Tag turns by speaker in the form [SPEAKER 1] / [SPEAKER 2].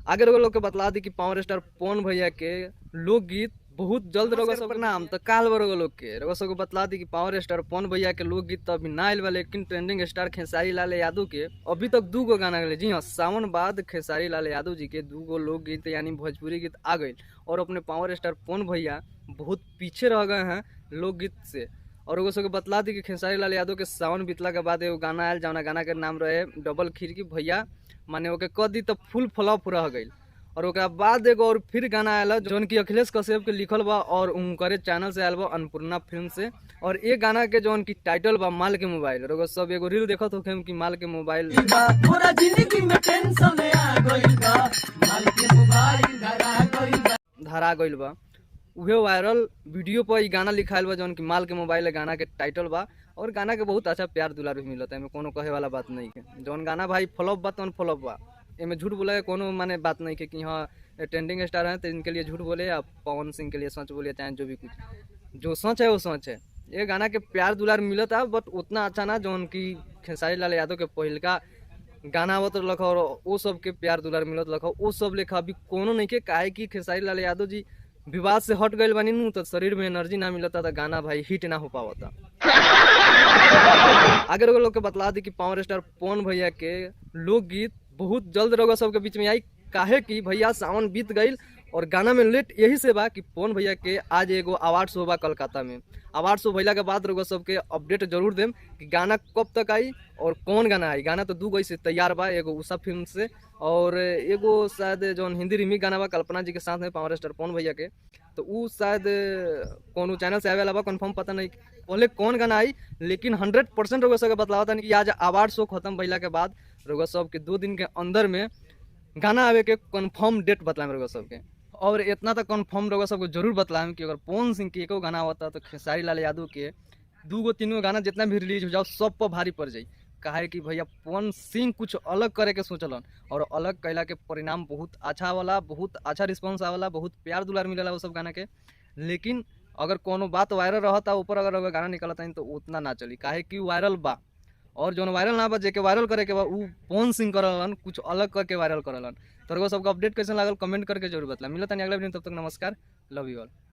[SPEAKER 1] आगे रउआ लोग के बतला दी कि पावर स्टार पवन भैया के लोकगीत बहुत जल्द रउआ सब नाम तो काल बा रउआ लोग के रउआ सब को बतला दी कि पावर स्टार पवन भैया के लोकगीत तो अभी ना आइल बा, लेकिन ट्रेंडिंग स्टार खेसारी लाल यादव के अभी तक 2 गो गाना गए। जी हाँ, सावन बाद खेसारी लाल यादव जी के 2 गो लोकगीत यानी भोजपुरी गीत आ गए और अपने पावर स्टार पवन भैया बहुत पीछे रह गए हैं लोकगीत से। और वो सबके बतला दी कि खेसारी लाल यादव के सावन बीतला के बाद एगो गाना आयल जौना गाना के नाम रहे डबल खिड़की भैया, माने ओके क दी तो फुल फ्लॉप रह गई। और ओकरा बाद एगो और फिर गाना आयल जौन की अखिलेश कश्यप के लिखल बा और उनकरे चैनल से आयल बा अन्नपूर्णा फिल्म से। और ये गाना के जौन की टाइटल बा माल के मोबाइल। और सब एगो रील देखत होखे कि माल के मोबाइल
[SPEAKER 2] पूरा जिंदगी में टेंशन आ गइल बा, माल के मोबाइल
[SPEAKER 1] धरा गइल बा। उहे वायरल वीडियो पर ई गाना लिखायल बा जौन की माल के मोबाइल गाना के टाइटल बा। और गाना के बहुत अच्छा प्यार दुलार भी मिलता है, एमे कोनो कहे वाला बात नहीं है। जौन गाना भाई फ्लॉप बा तौन फ्लॉप बा, एमे झूठ बोले कोनो माने बात नहीं है कि हाँ ट्रेंडिंग स्टार हैं तो इनके लिए झूठ बोले या पवन सिंह के लिए सच बोले, चाहे जो भी कुछ, जो सच है वो सच है। ये गाना के प्यार दुलार मिलता है बट उतना अच्छा ना जौन की खेसारी लाल यादव के पहिलका गाना आवत रख और वो सब के प्यार दुलार मिलत रख वो सब लेखा अभी कोनो नहीं के। काहे कि खेसारी लाल यादव जी विवाद से हट गए बनी नू तो शरीर में एनर्जी ना मिलता था, गाना भाई हिट ना हो पावता। आगे लोग के बतला दी कि पावर स्टार पवन भैया के लोकगीत बहुत जल्द रउआ सबके बीच में आई। काहे कि भैया सावन बीत गई और गाना में लेट यही से बा कि पवन भैया के आज एगो अवार्ड शो बा कोलकाता में। अवार्ड शो भैया के बाद रउआ सबके अपडेट जरूर देम कि गाना कब तक आई और कौन गाना आई। गाना तो 2 गो से तैयार बा, एगो उषा फिल्म से और एगो शायद जौन हिंदी रीमिक गाना बा कल्पना जी के साथ में पावर स्टार पवन भैया के, तो उ शायद कोनो चैनल से आवेला बा, कंफर्म पता नहीं पहले कौन गाना आई। लेकिन 100% रउआ सबके बतलावता नहीं कि आज अवार्ड शो खत्म भइला के बाद रउआ सब के 2 दिन के अंदर में गाना आवे के कंफर्म डेट बतलाएं रउआ सबके। और इतना तो कंफर्म रउआ सबको जरूर बतलाएं कि अगर पवन सिंह के एको गाना होता तो खेसारी लाल यादव के 2 गो 3 गो गाना जितना भी रिलीज हो जाओ सब पर भारी पड़ जाई। काहे कि भैया पवन सिंह कुछ अलग करे के सोचलन और अलग कैला के परिणाम बहुत अच्छा वाला, बहुत अच्छा रिस्पॉन्स आवाला, बहुत प्यार दुलार मिलेला वो सब गाना के। लेकिन अगर कोनो बात वायरल रहता ऊपर अगर गाना निकलता तो उतना ना चली, काहे कि वायरल बा। और जो वायरल ना बा जेके वायरल करे के बा उ पवन सिंह करलन, कुछ अलग करके वायरल करलन। तो सबका अपडेट कैसे लागल कमेंट करके जरूर बतला। मिलता नहीं अगला वीडियो, तब तक नमस्कार, लव यू ऑल।